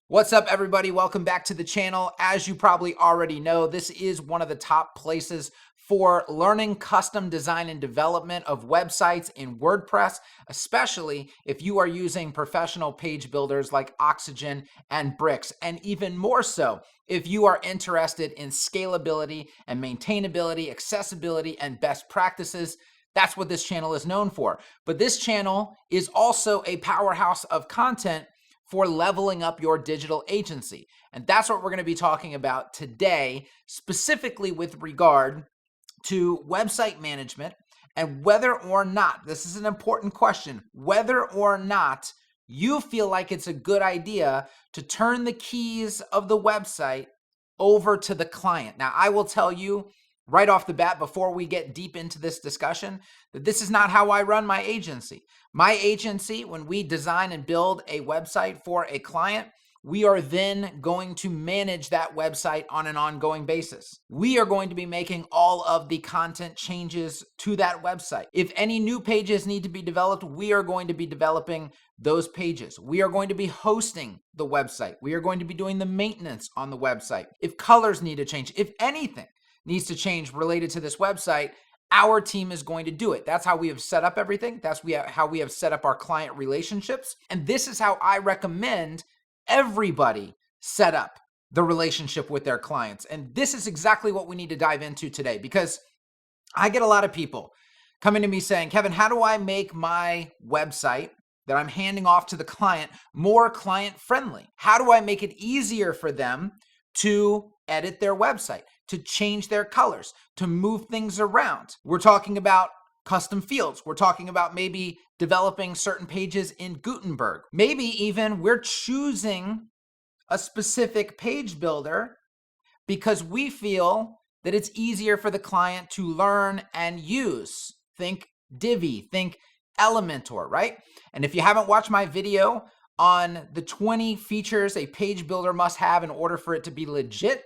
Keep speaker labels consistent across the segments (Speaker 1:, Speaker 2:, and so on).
Speaker 1: What's up, everybody? Welcome back to the channel. As you probably already know, this is one of the top places for learning custom design and development of websites in WordPress, especially if you are using professional page builders like Oxygen and Bricks, and even more so if you are interested in scalability and maintainability, accessibility, and best practices. That's what this channel is known for. But this channel is also a powerhouse of content for leveling up your digital agency. And that's what we're going to be talking about today, specifically with regard to website management and whether or not, this is an important question, whether or not you feel like it's a good idea to turn the keys of the website over to the client. Now, I will tell you right off the bat, before we get deep into this discussion, that this is not how I run my agency. My agency, when we design and build a website for a client, we are then going to manage that website on an ongoing basis. We are going to be making all of the content changes to that website. If any new pages need to be developed, we are going to be developing those pages. We are going to be hosting the website. We are going to be doing the maintenance on the website. If colors need to change, if anything needs to change related to this website, our team is going to do it. That's how we have set up everything. That's how we have set up our client relationships. And this is how I recommend everybody set up the relationship with their clients. And this is exactly what we need to dive into today, because I get a lot of people coming to me saying, Kevin, how do I make my website that I'm handing off to the client more client friendly? How do I make it easier for them to edit their website, to change their colors, to move things around? We're talking about custom fields. We're talking about maybe developing certain pages in Gutenberg. Maybe even we're choosing a specific page builder because we feel that it's easier for the client to learn and use. Think Divi, think Elementor, right? And if you haven't watched my video on the 20 features a page builder must have in order for it to be legit,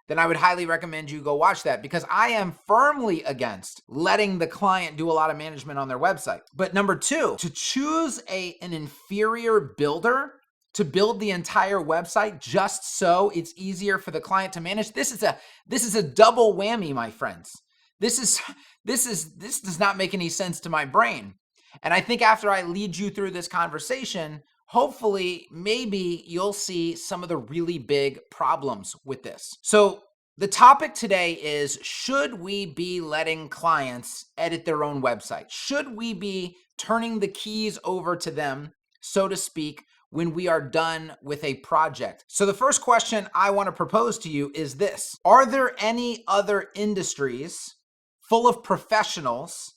Speaker 1: then I would highly recommend you go watch that, because I am firmly against letting the client do a lot of management on their website. But number two, to choose an inferior builder to build the entire website just so it's easier for the client to manage, this is a double whammy, my friends. This does not make any sense to my brain. And I think after I lead you through this conversation, hopefully, maybe you'll see some of the really big problems with this. So the topic today is, should we be letting clients edit their own website? Should we be turning the keys over to them, so to speak, when we are done with a project? So the first question I want to propose to you is this: are there any other industries full of professionals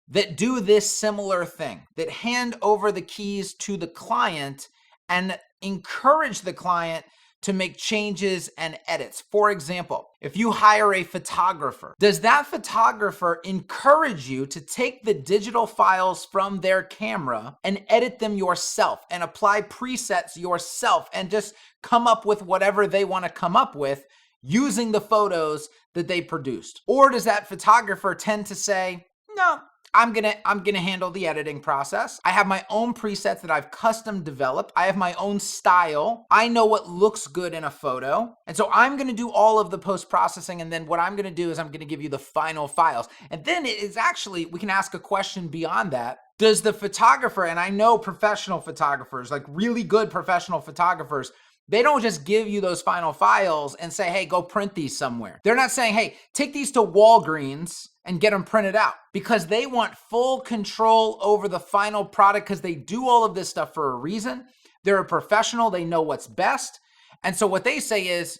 Speaker 1: that do this similar thing, that hand over the keys to the client and encourage the client to make changes and edits? For example, if you hire a photographer, does that photographer encourage you to take the digital files from their camera and edit them yourself and apply presets yourself and just come up with whatever they want to come up with using the photos that they produced? Or does that photographer tend to say, no, I'm gonna handle the editing process. I have my own presets that I've custom developed. I have my own style. I know what looks good in a photo. And so I'm gonna do all of the post-processing, and then what I'm gonna do is I'm gonna give you the final files. And then it is actually, we can ask a question beyond that. Does the photographer, and I know professional photographers, like really good professional photographers, they don't just give you those final files and say, hey, go print these somewhere. They're not saying, hey, take these to Walgreens and get them printed out, because they want full control over the final product, because they do all of this stuff for a reason. They're a professional. They know what's best. And so what they say is,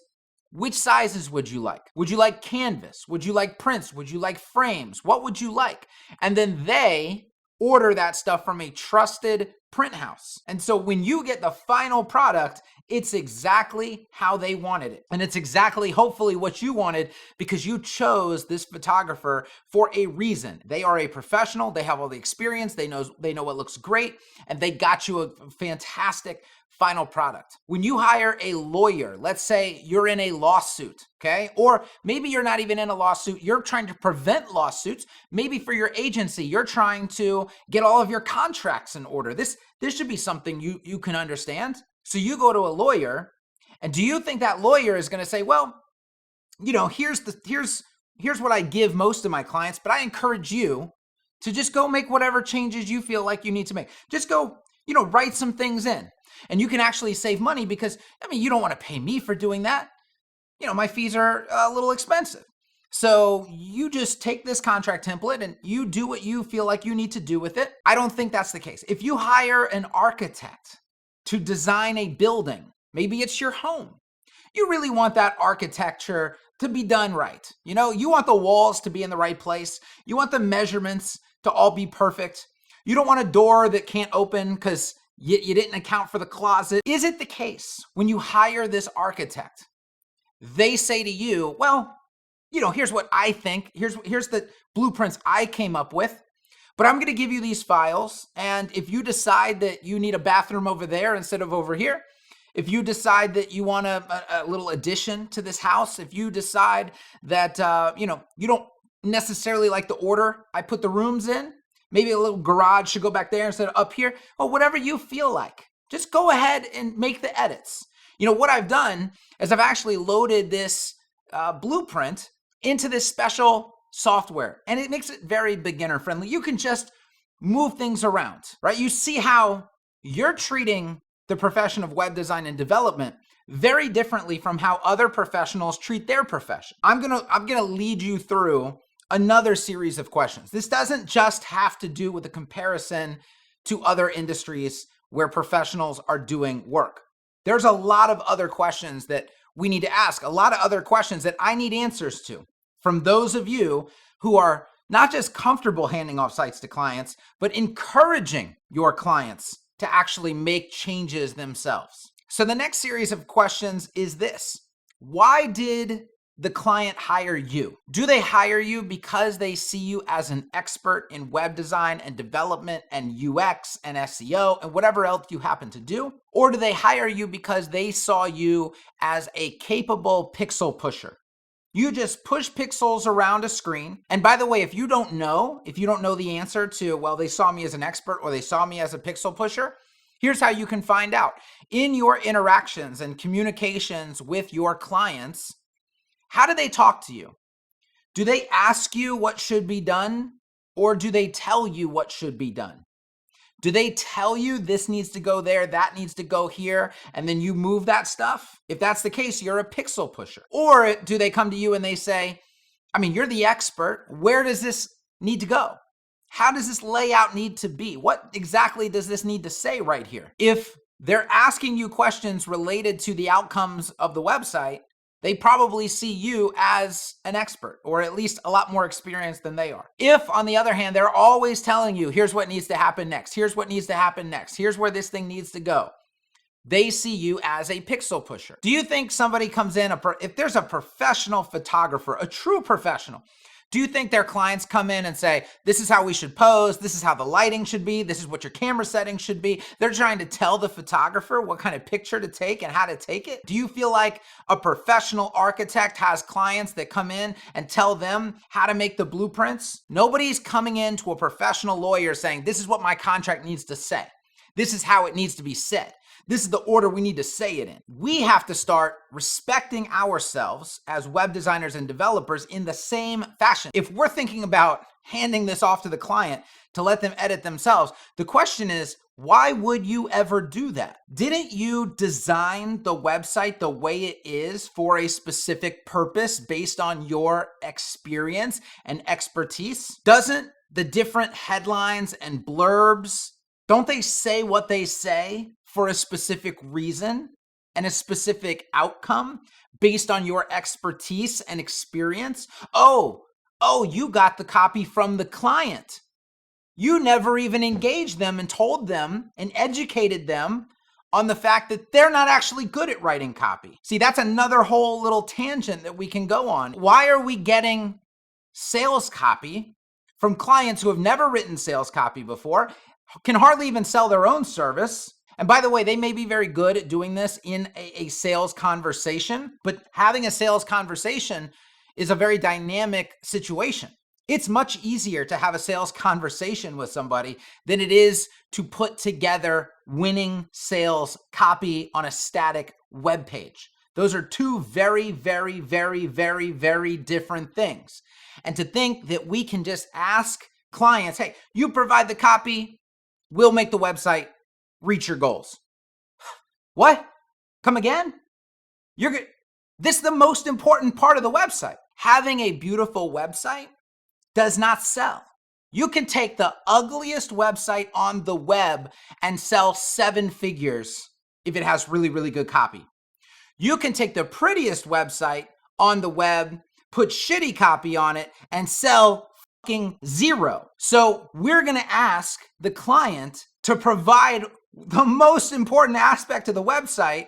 Speaker 1: which sizes would you like? Would you like canvas? Would you like prints? Would you like frames? What would you like? And then they order that stuff from a trusted print house. And so when you get the final product, it's exactly how they wanted it. And it's exactly, hopefully, what you wanted, because you chose this photographer for a reason. They are a professional. They have all the experience. They know what looks great, and they got you a fantastic final product. When you hire a lawyer, let's say you're in a lawsuit, okay? Or maybe you're not even in a lawsuit. You're trying to prevent lawsuits. Maybe for your agency, you're trying to get all of your contracts in order. This should be something you can understand. So you go to a lawyer, and do you think that lawyer is going to say, well, here's what I give most of my clients, but I encourage you to just go make whatever changes you feel like you need to make. Just go, write some things in. And you can actually save money because, you don't want to pay me for doing that. My fees are a little expensive. So you just take this contract template and you do what you feel like you need to do with it. I don't think that's the case. If you hire an architect to design a building, maybe it's your home, you really want that architecture to be done right. You want the walls to be in the right place. You want the measurements to all be perfect. You don't want a door that can't open because you didn't account for the closet. Is it the case when you hire this architect, they say to you, well, here's what I think. Here's the blueprints I came up with, but I'm going to give you these files. And if you decide that you need a bathroom over there instead of over here, if you decide that you want a little addition to this house, if you decide that, you don't necessarily like the order I put the rooms in, maybe a little garage should go back there instead of up here, or whatever you feel like, just go ahead and make the edits. What I've done is I've actually loaded this blueprint into this special software, and it makes it very beginner friendly. You can just move things around, right? You see how you're treating the profession of web design and development very differently from how other professionals treat their profession. I'm gonna lead you through another series of questions. This doesn't just have to do with a comparison to other industries where professionals are doing work. There's a lot of other questions that we need to ask, a lot of other questions that I need answers to from those of you who are not just comfortable handing off sites to clients, but encouraging your clients to actually make changes themselves. So the next series of questions is this: why did the client hire you? Do they hire you because they see you as an expert in web design and development and UX and SEO and whatever else you happen to do? Or do they hire you because they saw you as a capable pixel pusher? You just push pixels around a screen. And by the way, if you don't know the answer to, well, they saw me as an expert or they saw me as a pixel pusher, here's how you can find out. In your interactions and communications with your clients, how do they talk to you? Do they ask you what should be done, or do they tell you what should be done? Do they tell you this needs to go there, that needs to go here, and then you move that stuff? If that's the case, you're a pixel pusher. Or do they come to you and they say, you're the expert. Where does this need to go? How does this layout need to be? What exactly does this need to say right here? If they're asking you questions related to the outcomes of the website, they probably see you as an expert, or at least a lot more experienced than they are. If, on the other hand, they're always telling you, here's what needs to happen next, here's what needs to happen next, here's where this thing needs to go, they see you as a pixel pusher. Do you think somebody comes in, if there's a professional photographer, a true professional, do you think their clients come in and say, this is how we should pose, this is how the lighting should be, this is what your camera settings should be? They're trying to tell the photographer what kind of picture to take and how to take it? Do you feel like a professional architect has clients that come in and tell them how to make the blueprints? Nobody's coming in to a professional lawyer saying, this is what my contract needs to say. This is how it needs to be said. This is the order we need to say it in. We have to start respecting ourselves as web designers and developers in the same fashion. If we're thinking about handing this off to the client to let them edit themselves, the question is, why would you ever do that? Didn't you design the website the way it is for a specific purpose based on your experience and expertise? Doesn't the different headlines and blurbs, don't they say what they say for a specific reason and a specific outcome based on your expertise and experience? Oh, you got the copy from the client. You never even engaged them and told them and educated them on the fact that they're not actually good at writing copy. See, that's another whole little tangent that we can go on. Why are we getting sales copy from clients who have never written sales copy before, can hardly even sell their own service? And by the way, they may be very good at doing this in a sales conversation, but having a sales conversation is a very dynamic situation. It's much easier to have a sales conversation with somebody than it is to put together winning sales copy on a static web page. Those are two very, very, very, very, very different things. And to think that we can just ask clients, hey, you provide the copy, we'll make the website reach your goals. What? Come again? This is the most important part of the website. Having a beautiful website does not sell. You can take the ugliest website on the web and sell 7 figures if it has really, really good copy. You can take the prettiest website on the web, put shitty copy on it, and sell fucking 0. So we're going to ask the client to provide the most important aspect of the website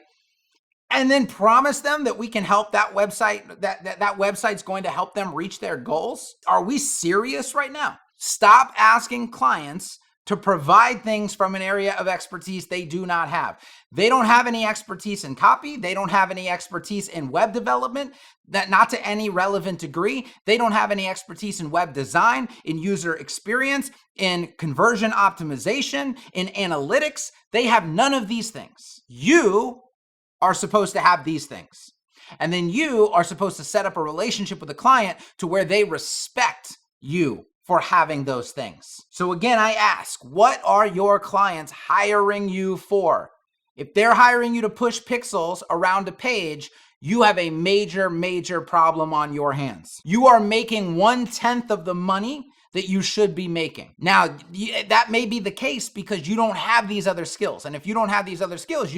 Speaker 1: and then promise them that we can help that website, that website's going to help them reach their goals. Are we serious right now? Stop asking clients to provide things from an area of expertise they do not have. They don't have any expertise in copy. They don't have any expertise in web development, that not to any relevant degree. They don't have any expertise in web design, in user experience, in conversion optimization, in analytics. They have none of these things. You are supposed to have these things. And then you are supposed to set up a relationship with the client to where they respect you for having those things. So again, I ask, what are your clients hiring you for? If they're hiring you to push pixels around a page, you have a major, major problem on your hands. You are making 1/10 of the money that you should be making. Now, that may be the case because you don't have these other skills. And if you don't have these other skills,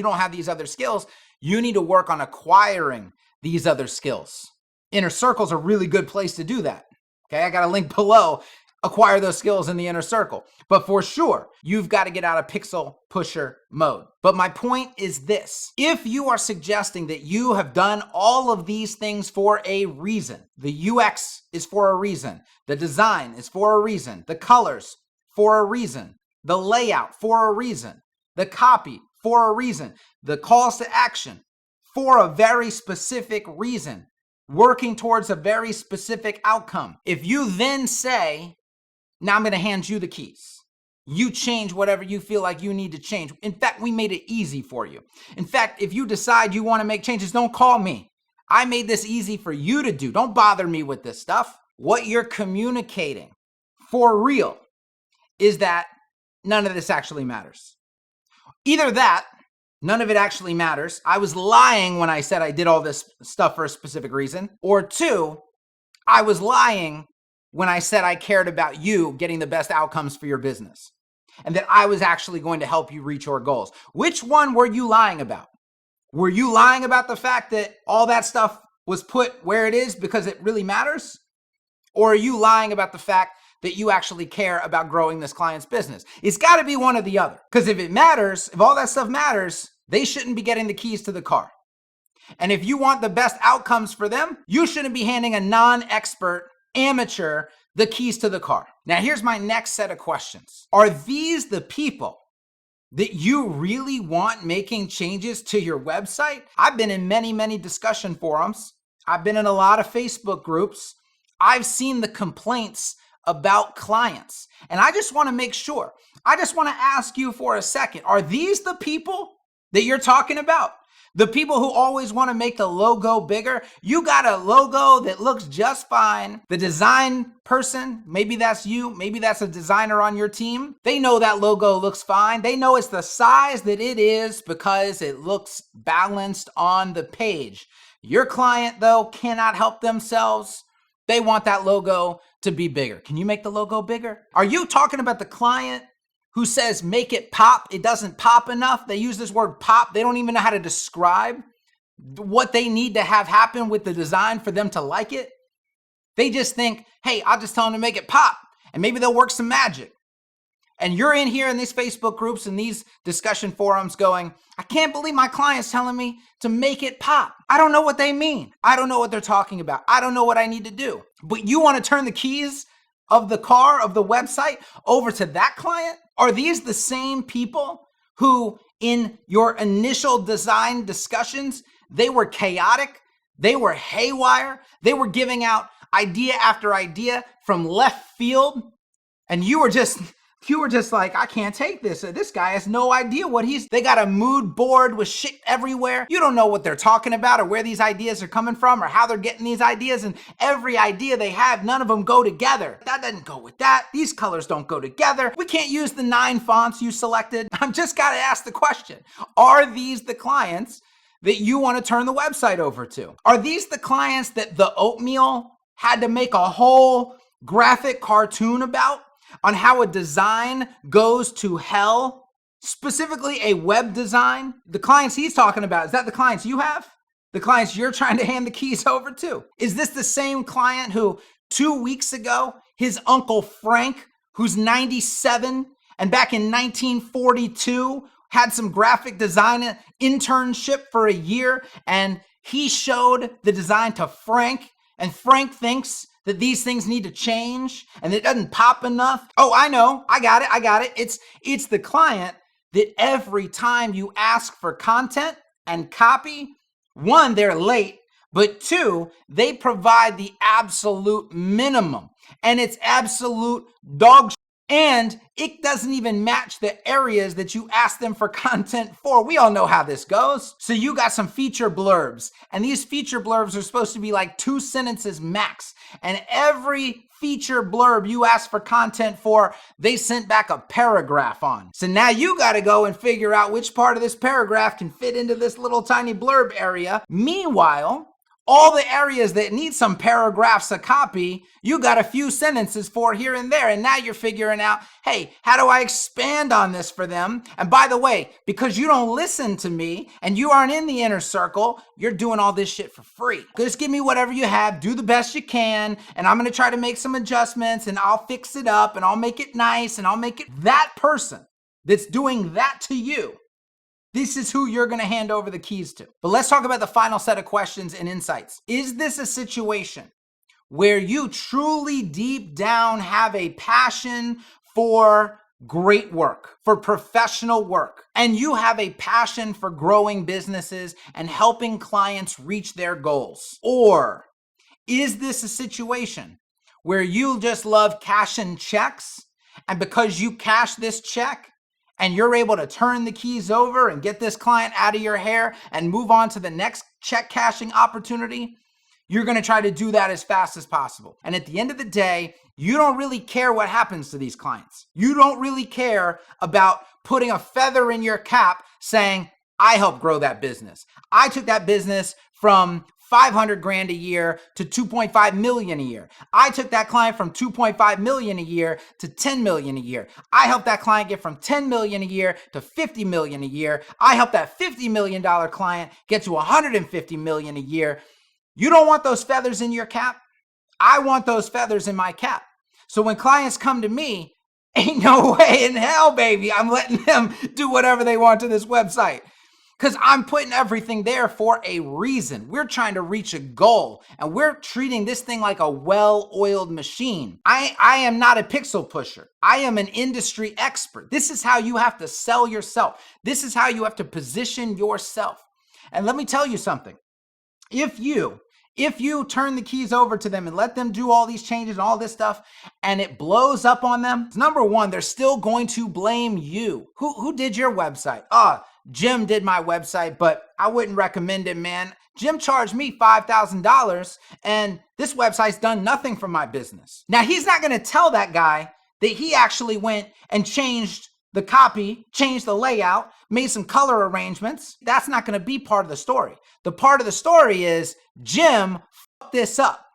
Speaker 1: you need to work on acquiring these other skills. Inner Circle's a really good place to do that. Okay, I got a link below. Acquire those skills in the inner circle. But for sure, you've got to get out of pixel pusher mode. But my point is this. If you are suggesting that you have done all of these things for a reason, the UX is for a reason, the design is for a reason, the colors for a reason, the layout for a reason, the copy for a reason, the calls to action for a very specific reason, working towards a very specific outcome. If you then say, now I'm going to hand you the keys. You change whatever you feel like you need to change. In fact, we made it easy for you. In fact, if you decide you want to make changes, don't call me. I made this easy for you to do. Don't bother me with this stuff. What you're communicating for real is that none of this actually matters. Either that, none of it actually matters. I was lying when I said I did all this stuff for a specific reason. Or 2, I was lying when I said I cared about you getting the best outcomes for your business and that I was actually going to help you reach your goals. Which one were you lying about? Were you lying about the fact that all that stuff was put where it is because it really matters? Or are you lying about the fact that you actually care about growing this client's business? It's got to be one or the other. Because if it matters, if all that stuff matters, they shouldn't be getting the keys to the car. And if you want the best outcomes for them, you shouldn't be handing a non-expert amateur the keys to the car. Now, here's my next set of questions. Are these the people that you really want making changes to your website? I've been in many, many discussion forums. I've been in a lot of Facebook groups. I've seen the complaints about clients. And I just want to make sure. I just want to ask you for a second. Are these the people that you're talking about? The people who always want to make the logo bigger? You got a logo that looks just fine. The design person, maybe that's you, maybe that's a designer on your team. They know that logo looks fine. They know it's the size that it is because it looks balanced on the page. Your client, though, cannot help themselves. They want that logo to be bigger. Can you make the logo bigger? Are you talking about the client who says, make it pop? It doesn't pop enough. They use this word pop. They don't even know how to describe what they need to have happen with the design for them to like it. They just think, hey, I'll just tell them to make it pop and maybe they'll work some magic. And you're in here in these Facebook groups and these discussion forums going, I can't believe my client's telling me to make it pop. I don't know what they mean. I don't know what they're talking about. I don't know what I need to do. But you want to turn the keys of the car, of the website, over to that client? Are these the same people who in your initial design discussions, they were chaotic, they were haywire, they were giving out idea after idea from left field, and you were just You were just like, I can't take this. This guy has no idea what they got a mood board with shit everywhere. You don't know what they're talking about or where these ideas are coming from or how they're getting these ideas. And every idea they have, none of them go together. That doesn't go with that. These colors don't go together. We can't use the 9 fonts you selected. I'm just got to ask the question. Are these the clients that you want to turn the website over to? Are these the clients that the oatmeal had to make a whole graphic cartoon about? On how a design goes to hell, specifically a web design? The clients he's talking about, is that the clients you have? The clients you're trying to hand the keys over to? Is this the same client who 2 weeks ago, his uncle Frank, who's 97, and back in 1942, had some graphic design internship for a year, and he showed the design to Frank, and Frank thinks that these things need to change and it doesn't pop enough? Oh, I know. I got it. It's the client that every time you ask for content and copy, 1, they're late, but 2, they provide the absolute minimum, and it's absolute dog shit. And it doesn't even match the areas that you ask them for content for. We all know how this goes. So you got some feature blurbs, and these feature blurbs are supposed to be like 2 sentences max. And every feature blurb you ask for content for, they sent back a paragraph on. So now you got to go and figure out which part of this paragraph can fit into this little tiny blurb area. Meanwhile, all the areas that need some paragraphs of copy, you got a few sentences for here and there. And now you're figuring out, hey, how do I expand on this for them? And by the way, because you don't listen to me and you aren't in the inner circle, you're doing all this shit for free. Just give me whatever you have, do the best you can, and I'm going to try to make some adjustments, and I'll fix it up, and I'll make it nice, and I'll make it. That person that's doing that to you, this is who you're going to hand over the keys to. But let's talk about the final set of questions and insights. Is this a situation where you truly deep down have a passion for great work, for professional work, and you have a passion for growing businesses and helping clients reach their goals? Or is this a situation where you just love cashing checks, and because you cash this check, and you're able to turn the keys over and get this client out of your hair and move on to the next check cashing opportunity, you're going to try to do that as fast as possible. And at the end of the day, you don't really care what happens to these clients. You don't really care about putting a feather in your cap saying, I helped grow that business. I took that business from 500 grand a year to 2.5 million a year. I took that client from 2.5 million a year to 10 million a year. I helped that client get from 10 million a year to 50 million a year. I helped that $50 million client get to 150 million a year. You don't want those feathers in your cap? I want those feathers in my cap. So when clients come to me, ain't no way in hell, baby, I'm letting them do whatever they want to this website. Because I'm putting everything there for a reason. We're trying to reach a goal, and we're treating this thing like a well-oiled machine. I am not a pixel pusher. I am an industry expert. This is how you have to sell yourself. This is how you have to position yourself. And let me tell you something. If you turn the keys over to them and let them do all these changes and all this stuff, and it blows up on them, number one, they're still going to blame you. Who did your website? Jim did my website, but I wouldn't recommend it, man. Jim charged me $5,000, and this website's done nothing for my business. Now, he's not going to tell that guy that he actually went and changed the copy, changed the layout, made some color arrangements. That's not going to be part of the story. The part of the story is Jim fucked this up.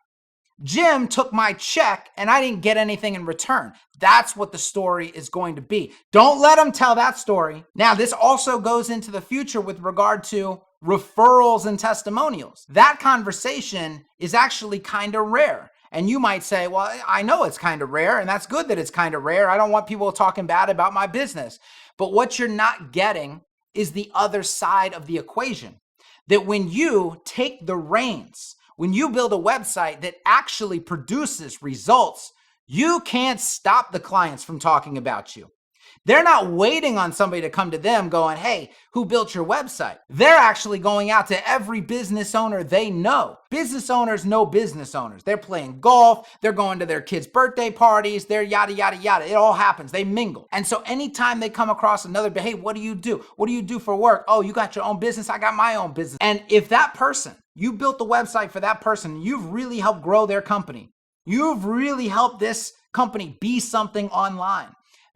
Speaker 1: Jim took my check and I didn't get anything in return. That's what the story is going to be. Don't let him tell that story. Now, this also goes into the future with regard to referrals and testimonials. That conversation is actually kind of rare. And you might say, well, I know it's kind of rare, and that's good that it's kind of rare. I don't want people talking bad about my business. But what you're not getting is the other side of the equation. That when you take the reins, when you build a website that actually produces results, you can't stop the clients from talking about you. They're not waiting on somebody to come to them going, hey, who built your website? They're actually going out to every business owner they know. Business owners know business owners. They're playing golf. They're going to their kids' birthday parties. They're yada, yada, yada. It all happens. They mingle. And so anytime they come across another, hey, what do you do? What do you do for work? Oh, you got your own business. I got my own business. And if that person, you built the website for that person, you've really helped grow their company. You've really helped this company be something online.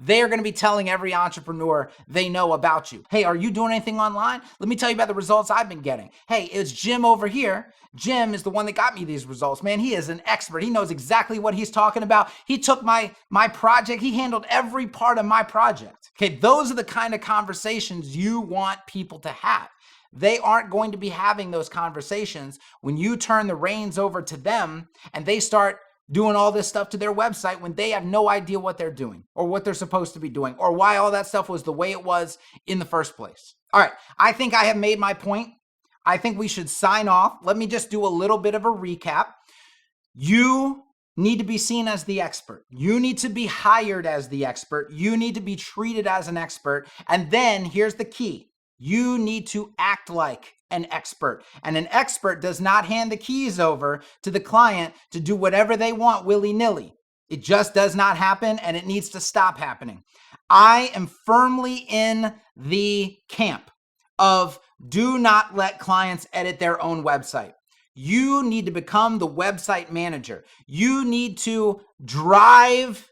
Speaker 1: They are going to be telling every entrepreneur they know about you. Hey, are you doing anything online? Let me tell you about the results I've been getting. Hey, it's Jim over here. Jim is the one that got me these results, man. He is an expert. He knows exactly what he's talking about. He took my project. He handled every part of my project. Okay, those are the kind of conversations you want people to have. They aren't going to be having those conversations when you turn the reins over to them and they start doing all this stuff to their website when they have no idea what they're doing or what they're supposed to be doing or why all that stuff was the way it was in the first place. All right, I think I have made my point. I think we should sign off. Let me just do a little bit of a recap. You need to be seen as the expert. You need to be hired as the expert. You need to be treated as an expert. And then here's the key. You need to act like an expert. And an expert does not hand the keys over to the client to do whatever they want willy-nilly. It just does not happen, and it needs to stop happening. I am firmly in the camp of do not let clients edit their own website. You need to become the website manager. You need to drive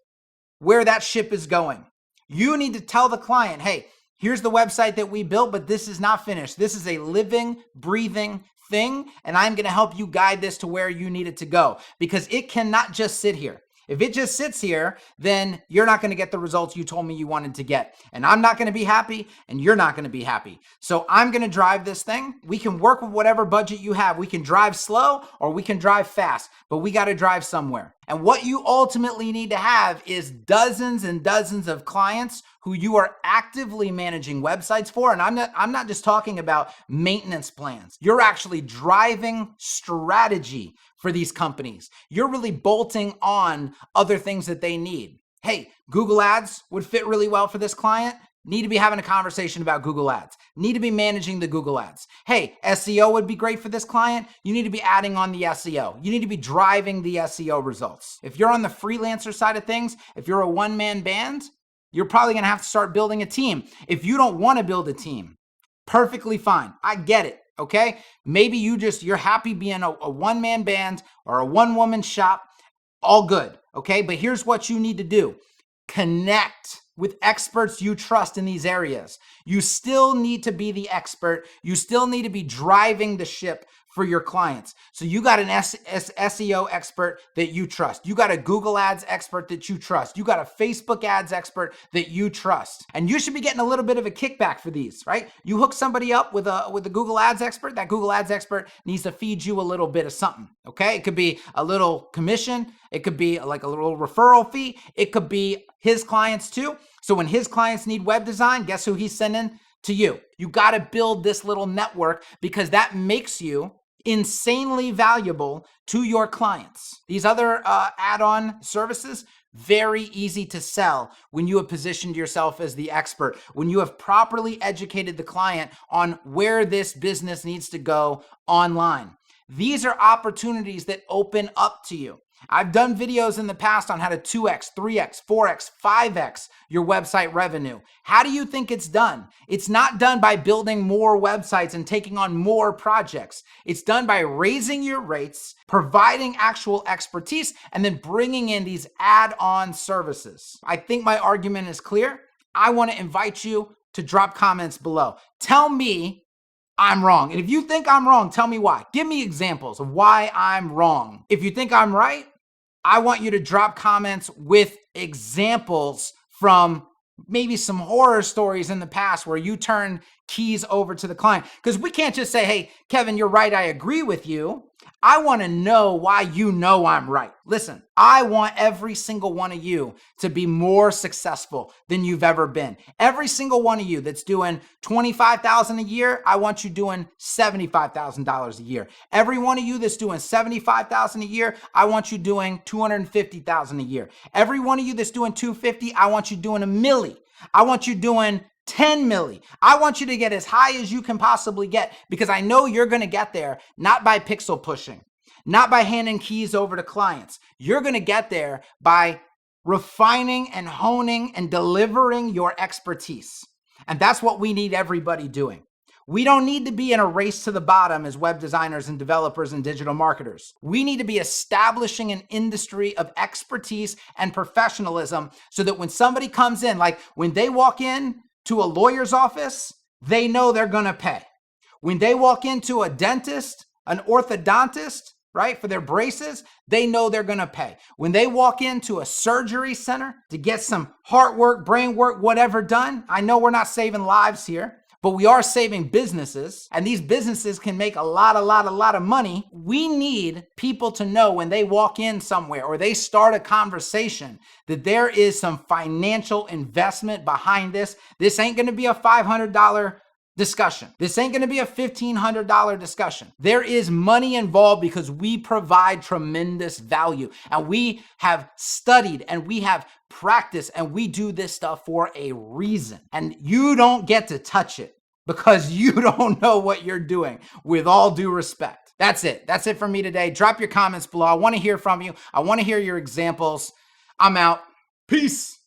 Speaker 1: where that ship is going. You need to tell the client, hey, here's the website that we built, but this is not finished. This is a living, breathing thing, and I'm going to help you guide this to where you need it to go because it cannot just sit here. If it just sits here, then you're not going to get the results you told me you wanted to get. And I'm not going to be happy, and you're not going to be happy. So I'm going to drive this thing. We can work with whatever budget you have. We can drive slow or we can drive fast, but we got to drive somewhere. And what you ultimately need to have is dozens and dozens of clients who you are actively managing websites for. And I'm not just talking about maintenance plans. You're actually driving strategy for these companies. You're really bolting on other things that they need. Hey, Google Ads would fit really well for this client. Need to be having a conversation about Google Ads. Need to be managing the Google Ads. Hey, SEO would be great for this client. You need to be adding on the SEO. You need to be driving the SEO results. If you're on the freelancer side of things, if you're a one-man band, you're probably going to have to start building a team. If you don't want to build a team, perfectly fine. I get it. Okay. Maybe you're happy being a one-man band or a one-woman shop. All good. Okay. But here's what you need to do. Connect with experts you trust in these areas. You still need to be the expert. You still need to be driving the ship for your clients. So you got an SEO expert that you trust. You got a Google Ads expert that you trust. You got a Facebook Ads expert that you trust. And you should be getting a little bit of a kickback for these, right? You hook somebody up with a Google Ads expert. That Google Ads expert needs to feed you a little bit of something, okay? It could be a little commission. It could be like a little referral fee. It could be his clients too. So when his clients need web design, guess who he's sending to you? You got to build this little network because that makes you insanely valuable to your clients. These other add-on services, very easy to sell when you have positioned yourself as the expert, when you have properly educated the client on where this business needs to go online. These are opportunities that open up to you. I've done videos in the past on how to 2x, 3x, 4x, 5x your website revenue. How do you think it's done? It's not done by building more websites and taking on more projects. It's done by raising your rates, providing actual expertise, and then bringing in these add-on services. I think my argument is clear. I want to invite you to drop comments below. Tell me I'm wrong. And if you think I'm wrong, tell me why. Give me examples of why I'm wrong. If you think I'm right, I want you to drop comments with examples from maybe some horror stories in the past where you turn keys over to the client. Because we can't just say, hey, Kevin, you're right. I agree with you. I want to know why you know I'm right. Listen, I want every single one of you to be more successful than you've ever been. Every single one of you that's doing $25,000 a year, I want you doing $75,000 a year. Every one of you that's doing $75,000 a year, I want you doing $250,000 a year. Every one of you that's doing $250,000, I want you doing $1 million. I want you doing 10 milli. I want you to get as high as you can possibly get, because I know you're going to get there not by pixel pushing, not by handing keys over to clients. You're going to get there by refining and honing and delivering your expertise. And that's what we need everybody doing. We don't need to be in a race to the bottom as web designers and developers and digital marketers. We need to be establishing an industry of expertise and professionalism so that when somebody comes in, like when they walk in to a lawyer's office, they know they're going to pay. When they walk into a dentist, an orthodontist, right, for their braces, they know they're going to pay. When they walk into a surgery center to get some heart work, brain work, whatever done, I know we're not saving lives here, but we are saving businesses, and these businesses can make a lot of money. We need people to know when they walk in somewhere or they start a conversation that there is some financial investment behind this. This ain't going to be a $500 discussion. This ain't going to be a $1,500 discussion. There is money involved because we provide tremendous value, and we have studied and we have practiced, and we do this stuff for a reason. And you don't get to touch it because you don't know what you're doing, with all due respect. That's it. That's it for me today. Drop your comments below. I want to hear from you. I want to hear your examples. I'm out. Peace.